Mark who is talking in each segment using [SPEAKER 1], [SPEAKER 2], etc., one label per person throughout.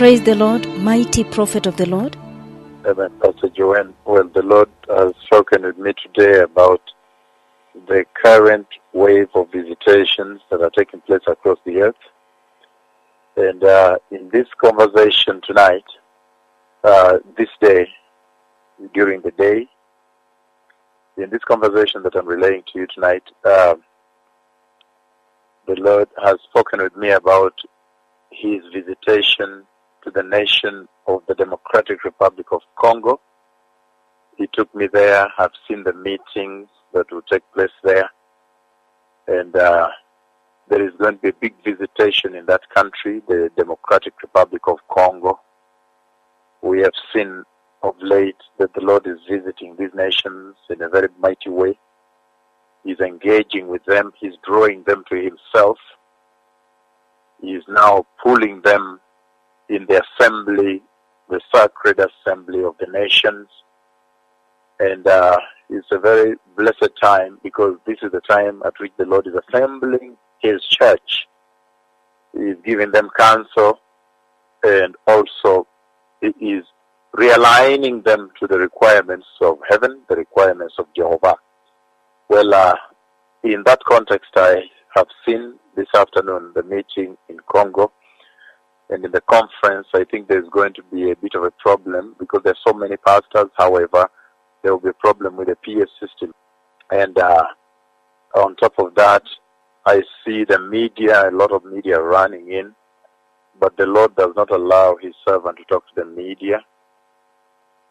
[SPEAKER 1] Praise the Lord, mighty prophet of the Lord.
[SPEAKER 2] Amen, Pastor Joanne. Well, the Lord has spoken with me today about the current wave of visitations that are taking place across the earth. And in this conversation tonight, this day, during the day, in this conversation that I'm relaying to you tonight, the Lord has spoken with me about His visitation to the nation of the Democratic Republic of Congo. He took me there. I've seen the meetings that will take place there. And there is going to be a big visitation in that country, the Democratic Republic of Congo. We have seen of late that the Lord is visiting these nations in a very mighty way. He's engaging with them. He's drawing them to Himself. He is now pulling them in the assembly, the sacred assembly of the nations. And it's a very blessed time, because this is the time at which the Lord is assembling His church. He is giving them counsel, and also He is realigning them to the requirements of heaven, the requirements of Jehovah. Well, in that context, I have seen this afternoon the meeting in Congo. And in the conference, I think there's going to be a bit of a problem, because there's so many pastors. However, there will be a problem with the PA system. And on top of that, I see the media, a lot of media running in, but the Lord does not allow His servant to talk to the media.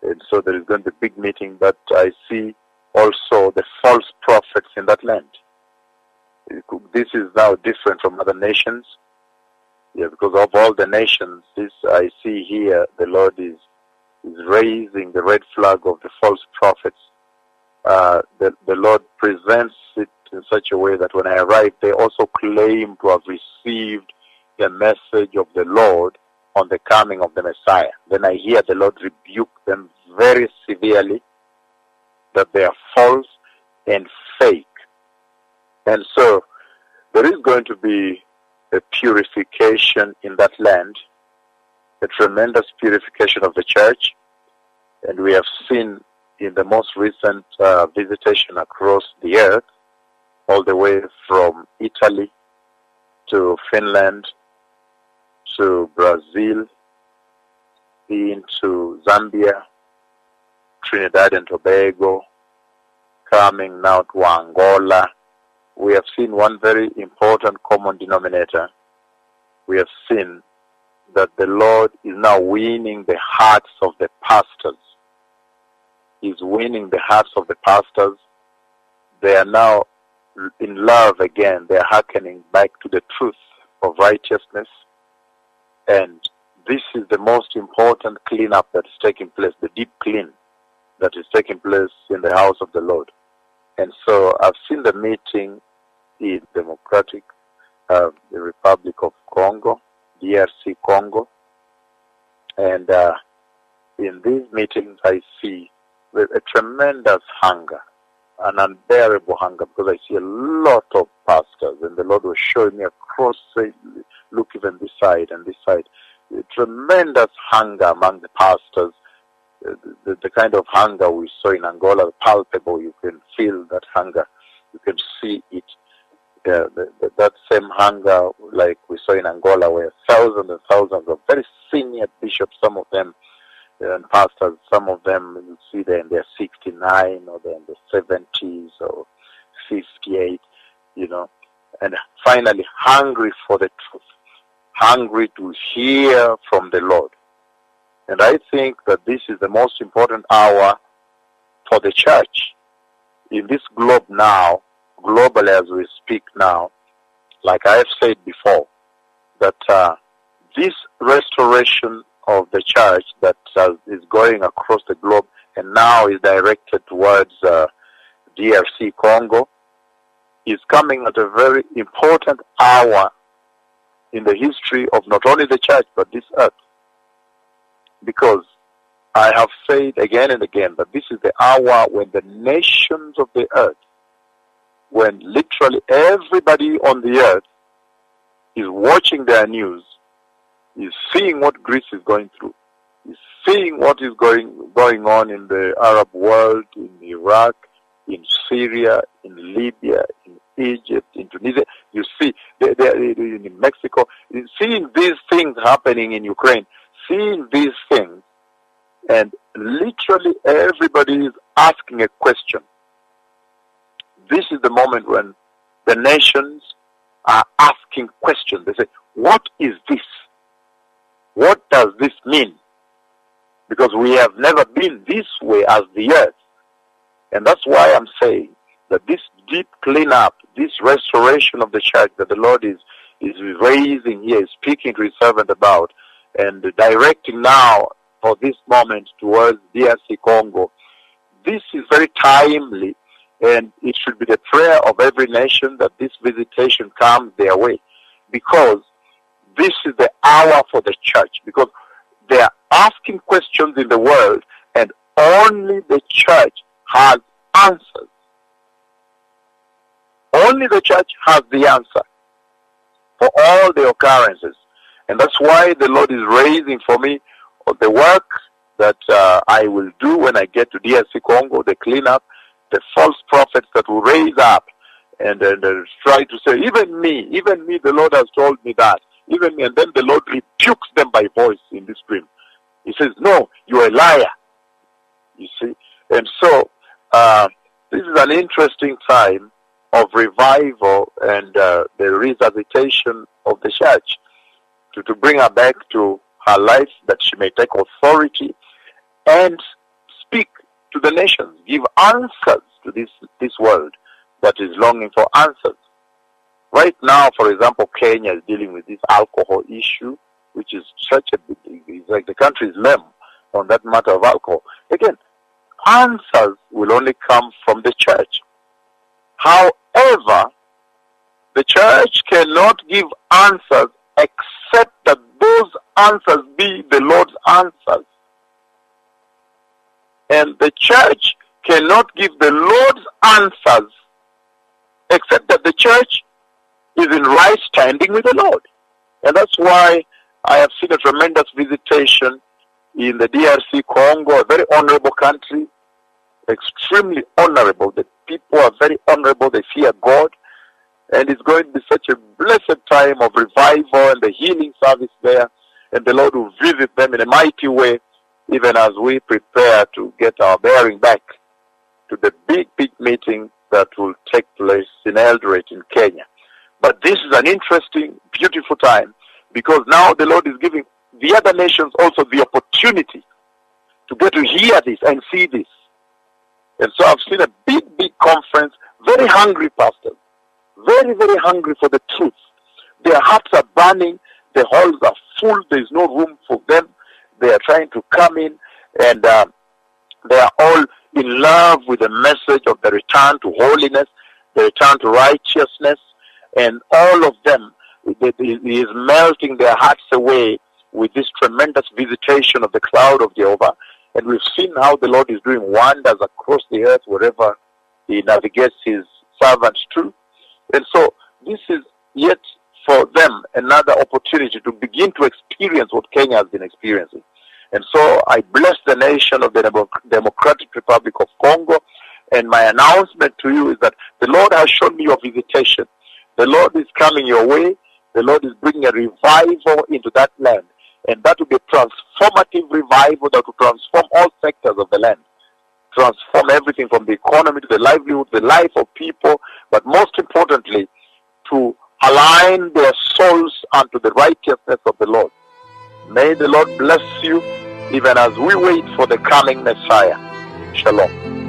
[SPEAKER 2] And so there is going to be a big meeting, but I see also the false prophets in that land. This is now different from other nations. Yeah, because of all the nations, this I see here, the Lord is raising the red flag of the false prophets. The Lord presents it in such a way that when I arrive, they also claim to have received the message of the Lord on the coming of the Messiah. Then I hear the Lord rebuke them very severely, that they are false and fake. And so there is going to be a purification in that land, a tremendous purification of the church. And we have seen in the most recent visitation across the earth, all the way from Italy to Finland to Brazil, into Zambia, Trinidad and Tobago, coming now to Angola. We have seen one very important common denominator. We have seen that the Lord is now winning the hearts of the pastors. He's winning the hearts of the pastors. They are now in love again. They are hearkening back to the truth of righteousness. And this is the most important cleanup that is taking place, the deep clean that is taking place in the house of the Lord. And so I've seen the meeting in Democratic the Republic of Congo, DRC Congo. And in these meetings I see a tremendous hunger, an unbearable hunger, because I see a lot of pastors, and the Lord was showing me across, say, look even this side and this side, a tremendous hunger among the pastors, the kind of hunger we saw in Angola, palpable. You can feel that hunger, you can see it. That same hunger like we saw in Angola, where thousands and thousands of very senior bishops, some of them, and pastors, some of them, you see they're in their 69 or they're in their 70s or 58, and finally hungry for the truth, hungry to hear from the Lord. And I think that this is the most important hour for the church in this globe now, globally as we speak now. Like I have said before, that this restoration of the church that is going across the globe and now is directed towards DRC Congo is coming at a very important hour in the history of not only the church but this earth. Because I have said again and again that this is the hour when the nations of the earth, when literally everybody on the earth is watching their news He's seeing what Greece is going through. He's seeing what is going on in the Arab world, in Iraq, in Syria, in Libya, in Egypt, in Tunisia. You see, in Mexico, seeing these things happening in Ukraine, seeing these things, and literally everybody is asking a question. This is the moment when the nations are asking questions. They say, what is this? What does this mean? Because we have never been this way as the earth. And that's why I'm saying that this deep cleanup, this restoration of the church that the Lord is raising here, is speaking to his servant about, and directing now for this moment towards DRC Congo, this is very timely, and it should be the prayer of every nation that this visitation comes their way, because this is the hour for the church, because they are asking questions in the world, and only the church has answers. Only the church has the answer for all the occurrences. And that's why the Lord is raising for me the work that I will do when I get to DRC Congo, the cleanup, the false prophets that will raise up and try to say, even me, the Lord has told me that. Even me, and then the Lord rebukes them by voice in this dream. He says, no, you're a liar. You see? And so, this is an interesting time of revival and the resuscitation of the church to bring her back to her life, that she may take authority and speak to the nations, give answers to this world that is longing for answers. Right now, for example, Kenya is dealing with this alcohol issue, which is such a big, it's like the country is lame on that matter of alcohol. Again, answers will only come from the church. However, the church cannot give answers except that those answers be the Lord's answers. And the church cannot give the Lord's answers except that the church is in right standing with the Lord. And that's why I have seen a tremendous visitation in the DRC Congo, a very honorable country, extremely honorable. The people are very honorable, they fear God, and it's going to be such a blessed time of revival and the healing service there, and the Lord will visit them in a mighty way, even as we prepare to get our bearing back to the big meeting that will take place in Eldoret in Kenya. But this is an interesting, beautiful time, because now the Lord is giving the other nations also the opportunity to get to hear this and see this. And so I've seen a big conference, very hungry pastors, very, very hungry for the truth. Their hearts are burning, the halls are full, there's no room for them. They are trying to come in, and they are all in love with the message of the return to holiness, the return to righteousness, and all of them, he is melting their hearts away with this tremendous visitation of the cloud of Jehovah. And we've seen how the Lord is doing wonders across the earth wherever he navigates his servants to. And so this is yet for them another opportunity to begin to experience what Kenya has been experiencing. And so I bless the nation of the Democratic Republic of Congo, and my announcement to you is that the Lord has shown me your visitation. The Lord is coming your way. The Lord is bringing a revival into that land. And that will be a transformative revival that will transform all sectors of the land. Transform everything from the economy to the livelihood, the life of people, but most importantly, to align their souls unto the righteousness of the Lord. May the Lord bless you even as we wait for the coming Messiah. Shalom.